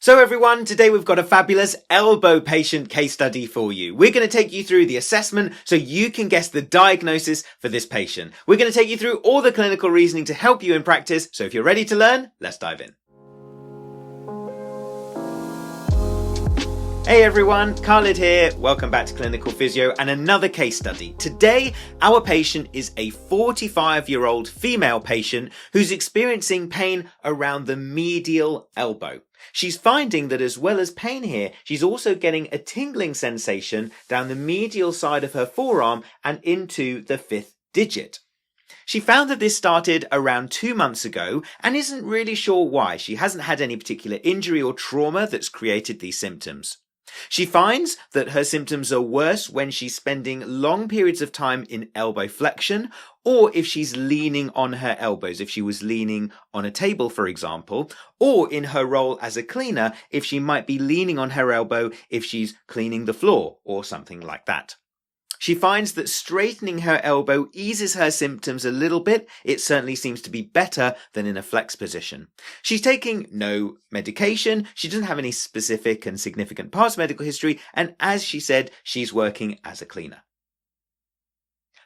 So everyone, today we've got a fabulous elbow patient case study for you. We're going to take you through the assessment so you can guess the diagnosis for this patient. We're going to take you through all the clinical reasoning to help you in practice. So if you're ready to learn, let's dive in. Hey everyone, Khalid here. Welcome back to Clinical Physio and another case study. Today, our patient is a 45-year-old female patient who's experiencing pain around the medial elbow. She's finding that as well as pain here, she's also getting a tingling sensation down the medial side of her forearm and into the fifth digit. She found that this started around 2 months ago and isn't really sure why. She hasn't had any particular injury or trauma that's created these symptoms. She finds that her symptoms are worse when she's spending long periods of time in elbow flexion or if she's leaning on her elbows, if she was leaning on a table, for example, or in her role as a cleaner, if she might be leaning on her elbow if she's cleaning the floor or something like that. She finds that straightening her elbow eases her symptoms a little bit. It certainly seems to be better than in a flex position. She's taking no medication. She doesn't have any specific and significant past medical history. And as she said, she's working as a cleaner.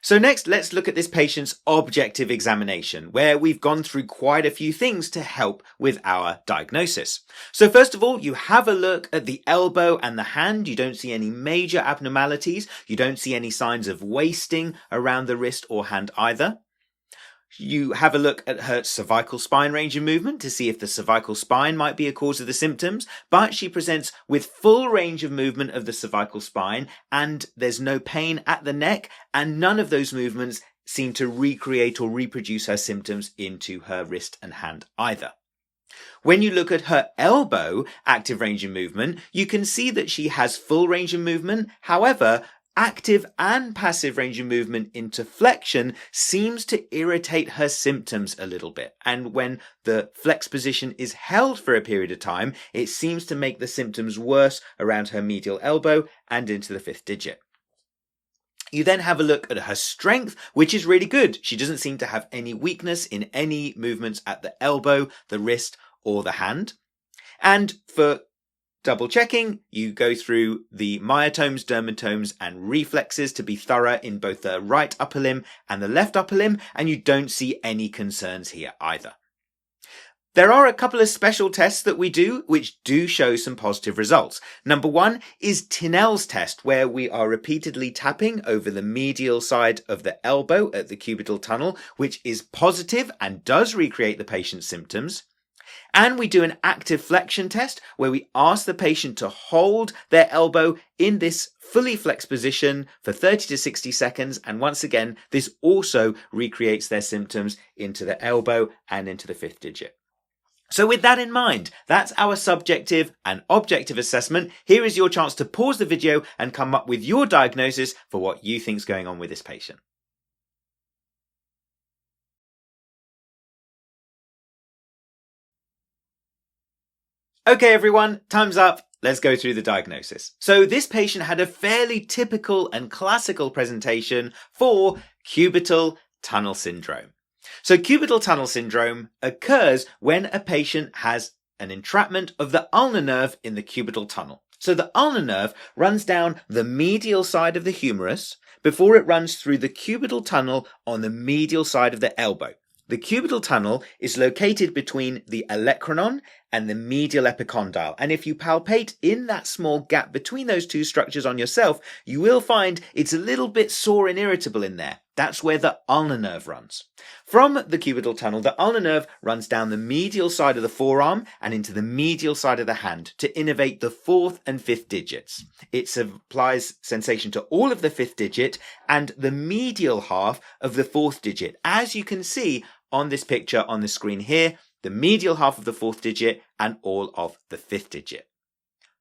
So next, let's look at this patient's objective examination, where we've gone through quite a few things to help with our diagnosis. So first of all, you have a look at the elbow and the hand. You don't see any major abnormalities. You don't see any signs of wasting around the wrist or hand either. You have a look at her cervical spine range of movement to see if the cervical spine might be a cause of the symptoms, but she presents with full range of movement of the cervical spine and there's no pain at the neck and none of those movements seem to recreate or reproduce her symptoms into her wrist and hand either. When you look at her elbow active range of movement, you can see that she has full range of movement. However, active and passive range of movement into flexion seems to irritate her symptoms a little bit. And when the flex position is held for a period of time, it seems to make the symptoms worse around her medial elbow and into the fifth digit. You then have a look at her strength, which is really good. She doesn't seem to have any weakness in any movements at the elbow, the wrist, or the hand. And for double checking, you go through the myotomes, dermatomes, and reflexes to be thorough in both the right upper limb and the left upper limb, and you don't see any concerns here either. There are a couple of special tests that we do which do show some positive results. Number one is Tinel's test, where we are repeatedly tapping over the medial side of the elbow at the cubital tunnel, which is positive and does recreate the patient's symptoms. And we do an active flexion test where we ask the patient to hold their elbow in this fully flexed position for 30 to 60 seconds. And once again, this also recreates their symptoms into the elbow and into the fifth digit. So with that in mind, that's our subjective and objective assessment. Here is your chance to pause the video and come up with your diagnosis for what you think is going on with this patient. Okay everyone, time's up. Let's go through the diagnosis. So this patient had a fairly typical and classical presentation for cubital tunnel syndrome. So cubital tunnel syndrome occurs when a patient has an entrapment of the ulnar nerve in the cubital tunnel. So the ulnar nerve runs down the medial side of the humerus before it runs through the cubital tunnel on the medial side of the elbow. The cubital tunnel is located between the olecranon and the medial epicondyle. And if you palpate in that small gap between those two structures on yourself, you will find it's a little bit sore and irritable in there. That's where the ulnar nerve runs. From the cubital tunnel, the ulnar nerve runs down the medial side of the forearm and into the medial side of the hand to innervate the fourth and fifth digits. It supplies sensation to all of the fifth digit and the medial half of the fourth digit. As you can see on this picture on the screen here, the medial half of the fourth digit and all of the fifth digit.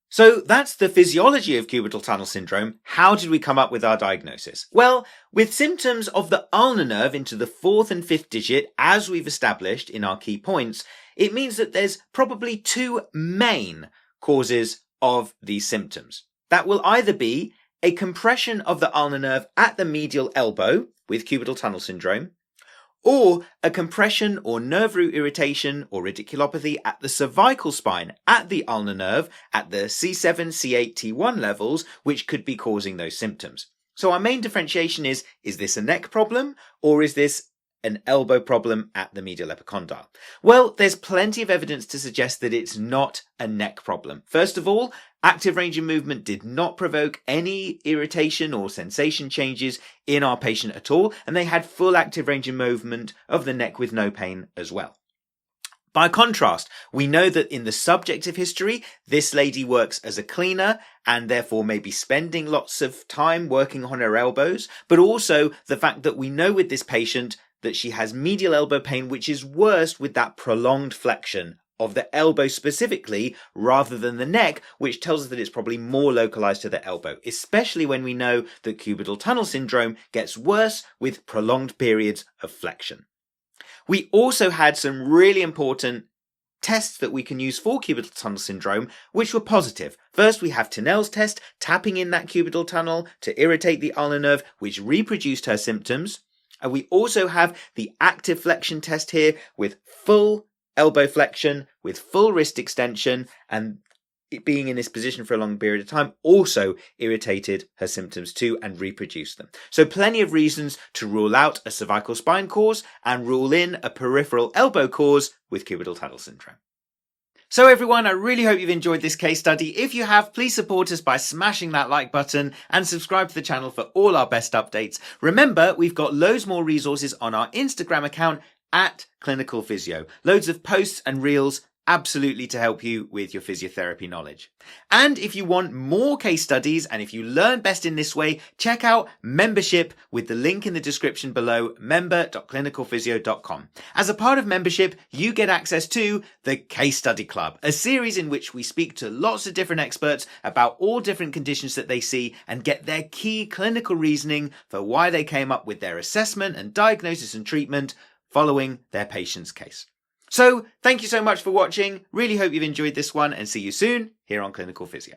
So that's the physiology of cubital tunnel syndrome. How did we come up with our diagnosis? Well, with symptoms of the ulnar nerve into the fourth and fifth digit, as we've established in our key points, it means that there's probably two main causes of these symptoms. That will either be a compression of the ulnar nerve at the medial elbow with cubital tunnel syndrome, or a compression or nerve root irritation or radiculopathy at the cervical spine, at the ulnar nerve, at the C7, C8, T1 levels, which could be causing those symptoms. So our main differentiation is this a neck problem or is this an elbow problem at the medial epicondyle? Well, there's plenty of evidence to suggest that it's not a neck problem. First of all, active range of movement did not provoke any irritation or sensation changes in our patient at all, and they had full active range of movement of the neck with no pain as well. By contrast, we know that in the subjective history, this lady works as a cleaner and therefore may be spending lots of time working on her elbows, but also the fact that we know with this patient that she has medial elbow pain, which is worse with that prolonged flexion of the elbow specifically rather than the neck, which tells us that it's probably more localized to the elbow, especially when we know that cubital tunnel syndrome gets worse with prolonged periods of flexion. We also had some really important tests that we can use for cubital tunnel syndrome, which were positive. First, we have Tinel's test, tapping in that cubital tunnel to irritate the ulnar nerve, which reproduced her symptoms. And we also have the active flexion test here with full elbow flexion, with full wrist extension, and it being in this position for a long period of time also irritated her symptoms too and reproduced them. So plenty of reasons to rule out a cervical spine cause and rule in a peripheral elbow cause with cubital tunnel syndrome. So everyone, I really hope you've enjoyed this case study. If you have, please support us by smashing that like button and subscribe to the channel for all our best updates. Remember, we've got loads more resources on our Instagram account at Clinical Physio. Loads of posts and reels absolutely to help you with your physiotherapy knowledge. And if you want more case studies and if you learn best in this way, check out membership with the link in the description below, member.clinicalphysio.com. As a part of membership, you get access to the Case Study Club, a series in which we speak to lots of different experts about all different conditions that they see and get their key clinical reasoning for why they came up with their assessment and diagnosis and treatment following their patient's case. So, thank you so much for watching. Really hope you've enjoyed this one and see you soon here on Clinical Physio.